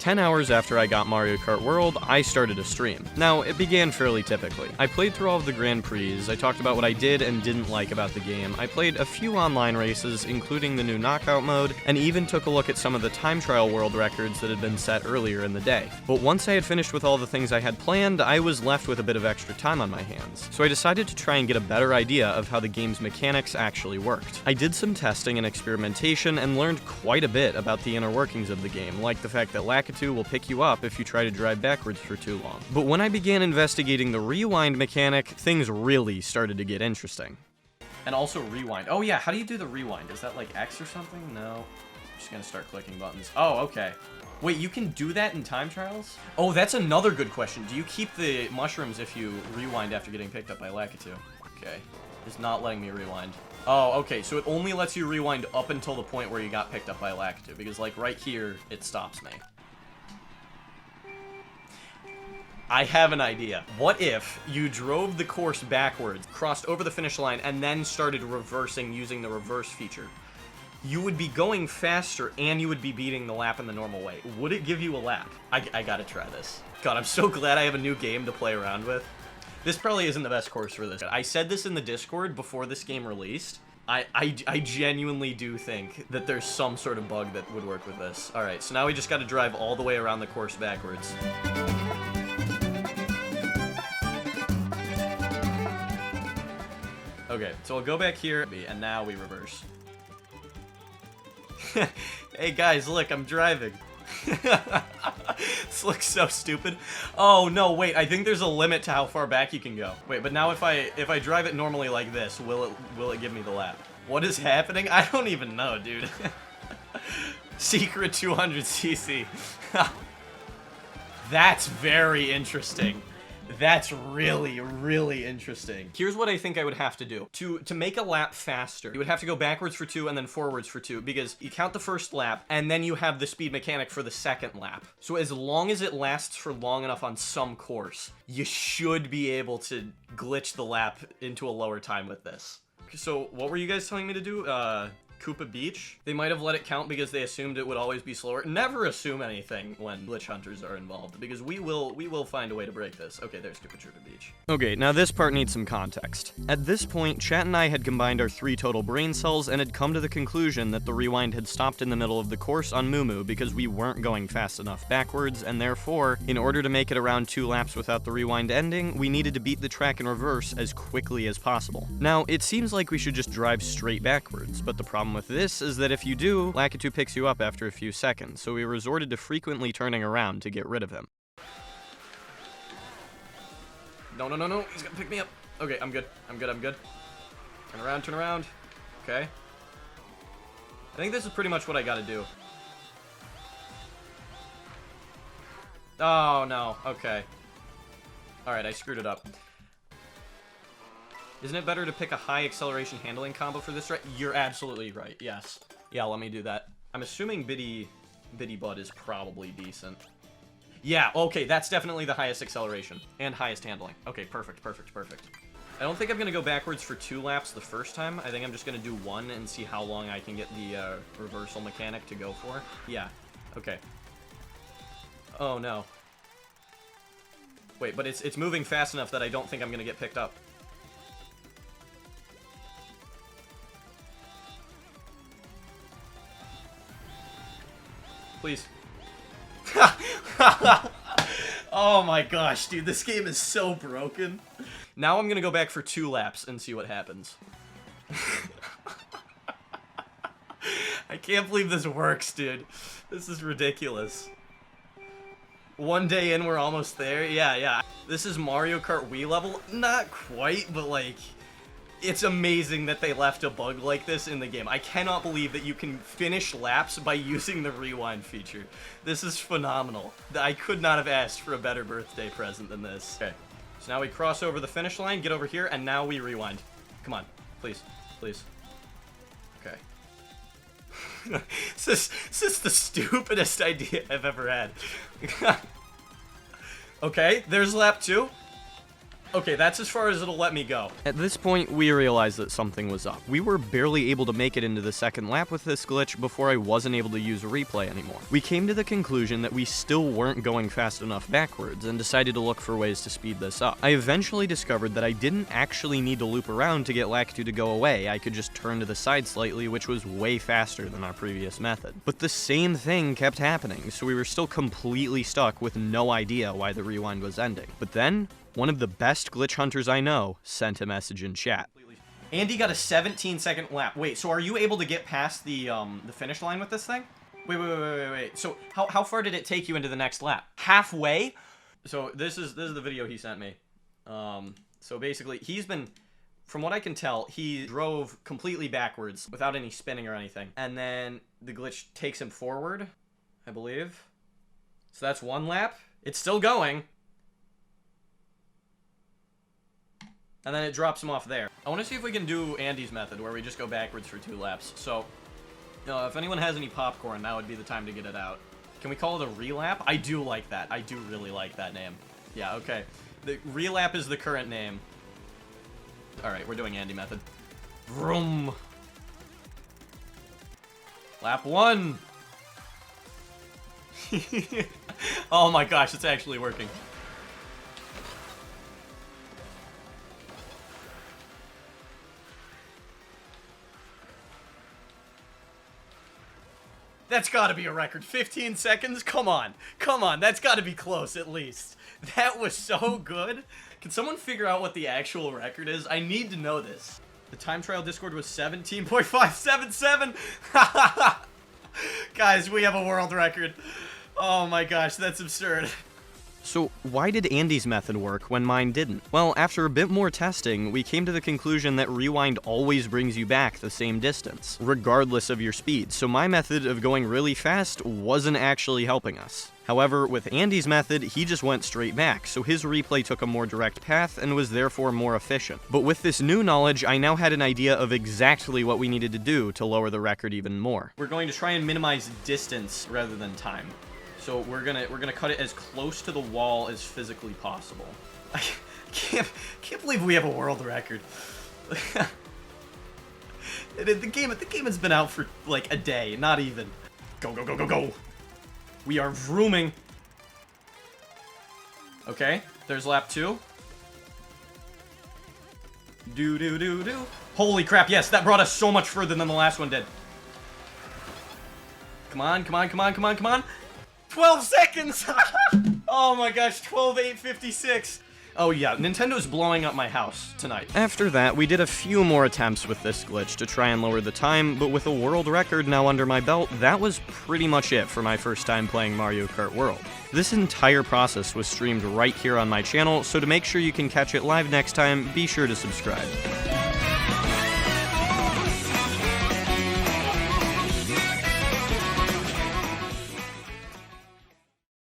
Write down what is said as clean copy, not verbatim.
10 hours after I got Mario Kart World, I started a stream. Now, it began fairly typically. I played through all of the Grand Prix, I talked about what I did and didn't like about the game, I played a few online races, including the new knockout mode, and even took a look at some of the time trial world records that had been set earlier in the day. But once I had finished with all the things I had planned, I was left with a bit of extra time on my hands. So I decided to try and get a better idea of how the game's mechanics actually worked. I did some testing and experimentation and learned quite a bit about the inner workings of the game, like the fact that Lakitu will pick you up if you try to drive backwards for too long. But when I began investigating the rewind mechanic, things really started to get interesting. And also rewind. Oh yeah, how do you do the rewind? Is that like X or something? No. I'm just gonna start clicking buttons. Oh, okay. Wait, you can do that in time trials? Oh, that's another good question. Do you keep the mushrooms if you rewind after getting picked up by Lakitu? Okay. It's not letting me rewind. Oh, okay, so it only lets you rewind up until the point where you got picked up by Lakitu, because like right here, it stops me. I have an idea. What if you drove the course backwards, crossed over the finish line, and then started reversing using the reverse feature? You would be going faster, and you would be beating the lap in the normal way. Would it give you a lap? I gotta try this. God, I'm so glad I have a new game to play around with. This probably isn't the best course for this. I said this in the Discord before this game released. I genuinely do think that there's some sort of bug that would work with this. Alright, so now we just gotta drive all the way around the course backwards. Okay, so we'll go back here, and now we reverse. Hey guys, look, I'm driving. This looks so stupid. Oh no, wait, I think there's a limit to how far back you can go. Wait, but now if I drive it normally like this, will it give me the lap? What is happening? I don't even know, dude. Secret 200cc. That's very interesting. That's really, really interesting. Here's what I think I would have to do. To make a lap faster, you would have to go backwards for 2 and then forwards for 2, because you count the first lap, and then you have the speed mechanic for the second lap. So as long as it lasts for long enough on some course, you should be able to glitch the lap into a lower time with this. So what were you guys telling me to do? Koopa Beach? They might have let it count because they assumed it would always be slower. Never assume anything when glitch hunters are involved, because we will find a way to break this. Okay, there's Koopa Beach. Okay, now this part needs some context. At this point, Chat and I had combined our 3 total brain cells and had come to the conclusion that the rewind had stopped in the middle of the course on Moo Moo because we weren't going fast enough backwards, and therefore, in order to make it around 2 laps without the rewind ending, we needed to beat the track in reverse as quickly as possible. Now, it seems like we should just drive straight backwards, but the problem with this is that if you do, Lakitu picks you up after a few seconds, so we resorted to frequently turning around to get rid of him. No, no, no, no, he's gonna pick me up. Okay, I'm good, I'm good, I'm good. Turn around. Okay. I think this is pretty much what I gotta do. Oh, no, okay. Alright, I screwed it up. Isn't it better to pick a high acceleration handling combo for this, right? You're absolutely right, yes. Yeah, let me do that. I'm assuming Bitty Bud is probably decent. Yeah, okay, that's definitely the highest acceleration. And highest handling. Okay, perfect, perfect, perfect. I don't think I'm gonna go backwards for 2 laps the first time. I think I'm just gonna do 1 and see how long I can get the reversal mechanic to go for. Yeah, okay. Oh, no. Wait, but it's moving fast enough that I don't think I'm gonna get picked up. Please. Oh my gosh, dude, this game is so broken. Now I'm gonna go back for 2 laps and see what happens. I can't believe this works, dude. This is ridiculous. 1 day in, we're almost there. Yeah. This is Mario Kart Wii level. Not quite, but like... It's amazing that they left a bug like this in the game. I cannot believe that you can finish laps by using the rewind feature. This is phenomenal. I could not have asked for a better birthday present than this. Okay, so now we cross over the finish line, get over here, and now we rewind. Come on, please, please. Okay. This is the stupidest idea I've ever had. Okay, there's lap 2. Okay, that's as far as it'll let me go. At this point, we realized that something was up. We were barely able to make it into the second lap with this glitch before I wasn't able to use replay anymore. We came to the conclusion that we still weren't going fast enough backwards and decided to look for ways to speed this up. I eventually discovered that I didn't actually need to loop around to get Lak 2 to go away. I could just turn to the side slightly, which was way faster than our previous method. But the same thing kept happening, so we were still completely stuck with no idea why the rewind was ending. But then, one of the best glitch hunters I know sent a message in chat. Andy got a 17-second lap. Wait, so are you able to get past the finish line with this thing? Wait. So how far did it take you into the next lap? Halfway? So this is the video he sent me. So basically, he's been, from what I can tell, he drove completely backwards without any spinning or anything. And then the glitch takes him forward, I believe. So that's one lap. It's still going. And then it drops him off there. I want to see if we can do Andy's method, where we just go backwards for 2 laps. So, if anyone has any popcorn, now would be the time to get it out. Can we call it a relap? I do like that. I do really like that name. Yeah, okay. The relap is the current name. Alright, we're doing Andy method. Vroom. Lap 1. Oh my gosh, it's actually working. That's gotta be a record. 15 seconds? Come on. Come on. That's gotta be close, at least. That was so good. Can someone figure out what the actual record is? I need to know this. The time trial Discord was 17.577. Guys, we have a world record. Oh my gosh, that's absurd. So, why did Andy's method work when mine didn't? Well, after a bit more testing, we came to the conclusion that rewind always brings you back the same distance, regardless of your speed, so my method of going really fast wasn't actually helping us. However, with Andy's method, he just went straight back, so his replay took a more direct path and was therefore more efficient. But with this new knowledge, I now had an idea of exactly what we needed to do to lower the record even more. We're going to try and minimize distance rather than time. So we're gonna cut it as close to the wall as physically possible. I can't believe we have a world record. the game has been out for like a day, not even. Go. We are vrooming. Okay, there's lap 2. Do. Holy crap, yes, that brought us so much further than the last one did. Come on. 12 seconds! Oh my gosh, 12:08:56. Oh yeah, Nintendo's blowing up my house tonight. After that, we did a few more attempts with this glitch to try and lower the time, but with a world record now under my belt, that was pretty much it for my first time playing Mario Kart World. This entire process was streamed right here on my channel, so to make sure you can catch it live next time, be sure to subscribe.